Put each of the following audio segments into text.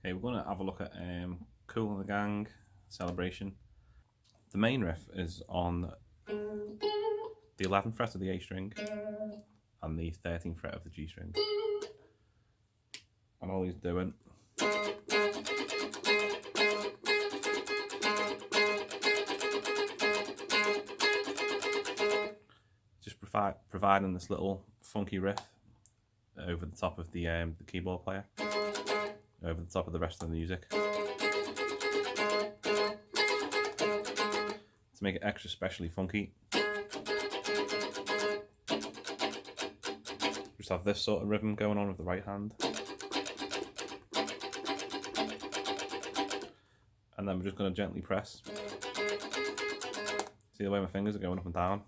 Okay, we're going to have a look at Kool and the Gang Celebration. The main riff is on the 11th fret of the A string and the 13th fret of the G string. And all he's doing just providing this little funky riff over the top of the keyboard player, over the top of the rest of the music, to make it extra specially funky. Just have this sort of rhythm going on with the right hand, and then we're just going to gently press. See the way my fingers are going up and down?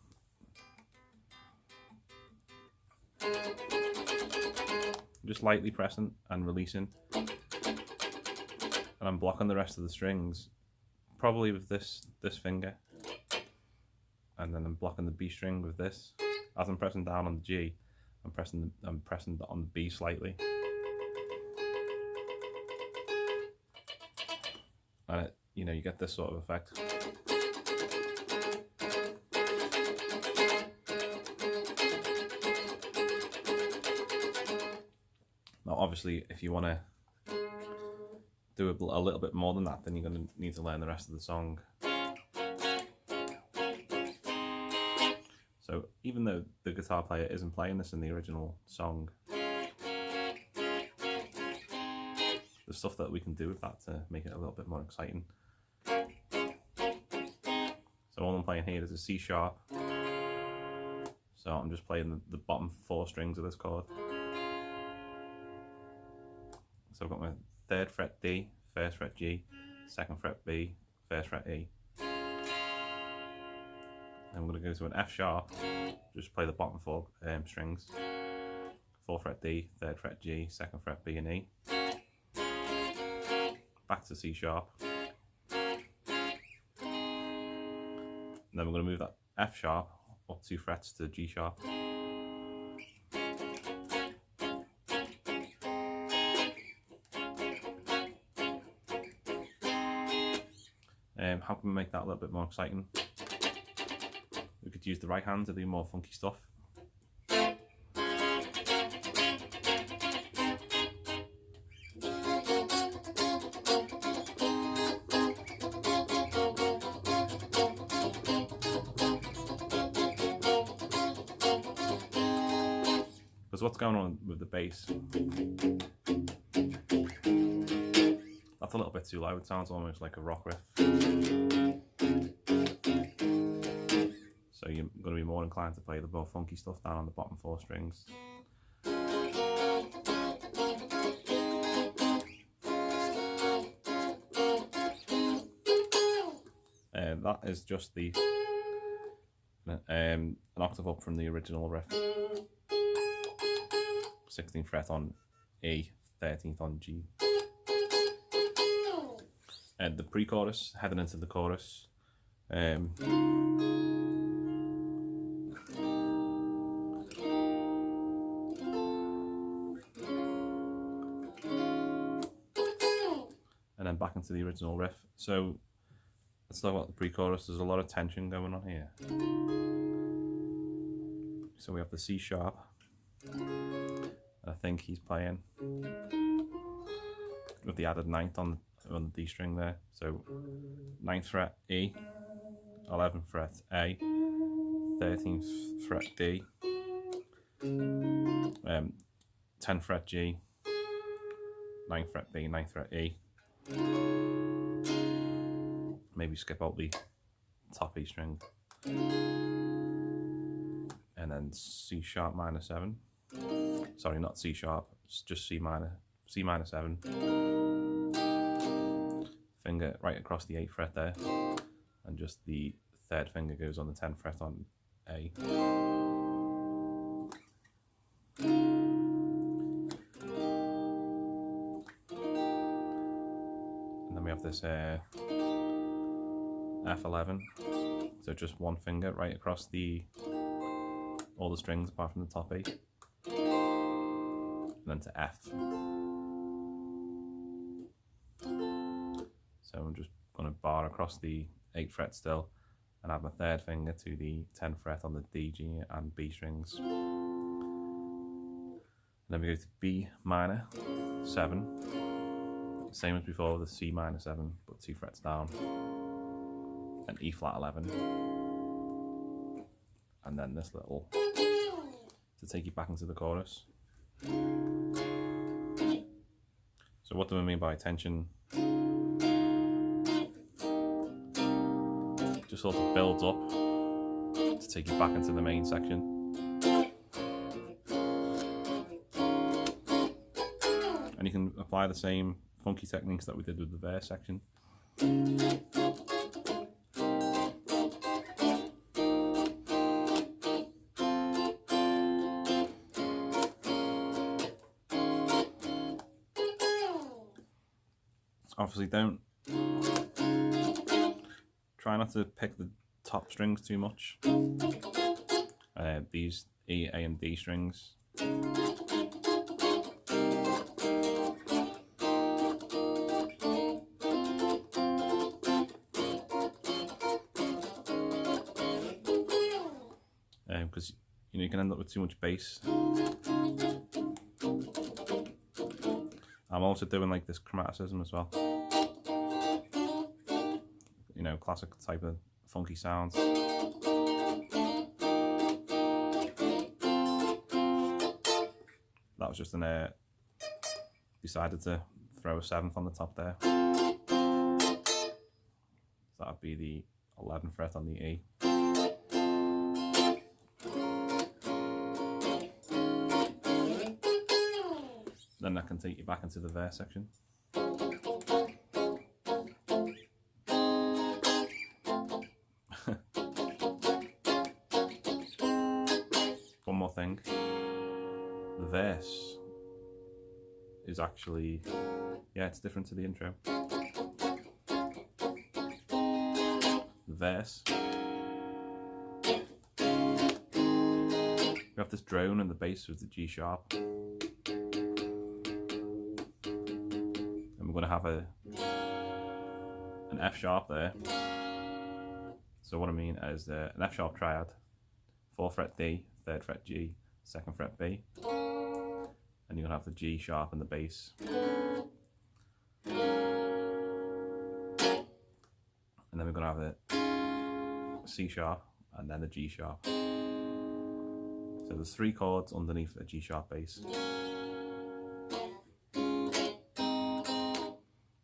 Just lightly pressing and releasing, and I'm blocking the rest of the strings, probably with this finger, and then I'm blocking the B string with this. As I'm pressing down on the G, I'm pressing on the B slightly, and you get this sort of effect. Now, obviously, if you want to do a little bit more than that, then you're going to need to learn the rest of the song. So even though the guitar player isn't playing this in the original song, there's stuff that we can do with that to make it a little bit more exciting. So all I'm playing here is a C sharp. So I'm just playing the bottom 4 strings of this chord. So I've got my 3rd fret D, 1st fret G, 2nd fret B, 1st fret E. I'm going to go to an F sharp, just play the bottom 4 strings. 4th fret D, 3rd fret G, 2nd fret B and E. Back to C sharp. And then we're going to move that F sharp up 2 frets to G sharp. How can we make that a little bit more exciting? We could use the right hand to do more funky stuff. Because what's going on with the bass? That's a little bit too loud. It sounds almost like a rock riff. So you're going to be more inclined to play the more funky stuff down on the bottom 4 strings. That is just an octave up from the original riff. 16th fret on E, 13th on G. And the pre-chorus, heading into the chorus. And then back into the original riff. So let's talk about the pre-chorus. There's a lot of tension going on here. So we have the C sharp. I think he's playing with the added 9th on the D string there. So 9th fret E, 11th fret A, 13th fret D, 10th fret G, 9th fret B, 9th fret E. Maybe skip out the top E string. And then C sharp minor 7. Sorry, not C sharp, it's just C minor 7. Finger right across the 8th fret there, and just the 3rd finger goes on the 10th fret on A. And then we have this F11, so just one finger right across all the strings apart from the top 8. And then to F. So I'm just going to bar across the 8th fret still and add my 3rd finger to the 10th fret on the D, G and B strings. And then we go to B minor 7, same as before, the C minor 7 but 2 frets down, and E flat 11, and then this little to take you back into the chorus. So what do I mean by tension? Just sort of builds up to take you back into the main section. And you can apply the same funky techniques that we did with the verse section. Obviously try not to pick the top strings too much. These E, A and D strings. Because you can end up with too much bass. I'm also doing like this chromaticism as well. Classic type of funky sounds. That was just an decided to throw a 7th on the top there. So that'd be the 11th fret on the E. Then that can take you back into the verse section. One more thing, the verse is actually, it's different to the intro. The verse, we have this drone and the bass with the G sharp. We're going to have an F sharp there. So what I mean is an F sharp triad, 4th fret D, 3rd fret G, 2nd fret B, and you're going to have the G sharp and the bass. And then we're going to have a C sharp and then a G sharp. So there's 3 chords underneath a G sharp bass.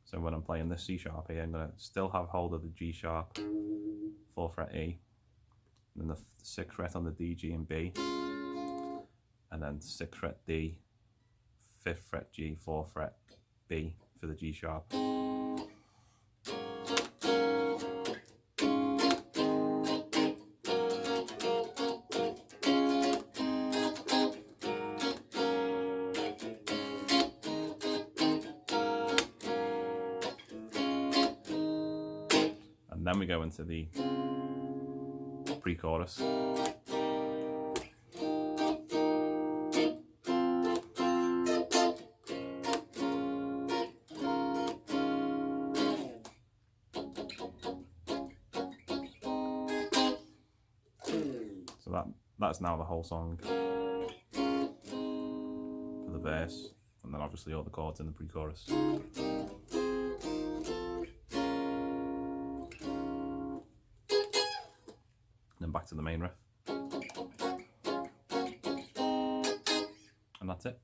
So when I'm playing this C sharp here, I'm going to still have hold of the G sharp, 4th fret E, and then the 6th fret on the D, G and B, and then 6th fret D, 5th fret G, 4th fret B for the G sharp. And then we go into the pre-chorus. So that's now the whole song for the verse, and then obviously all the chords in the pre-chorus. Then back to the main riff, and that's it.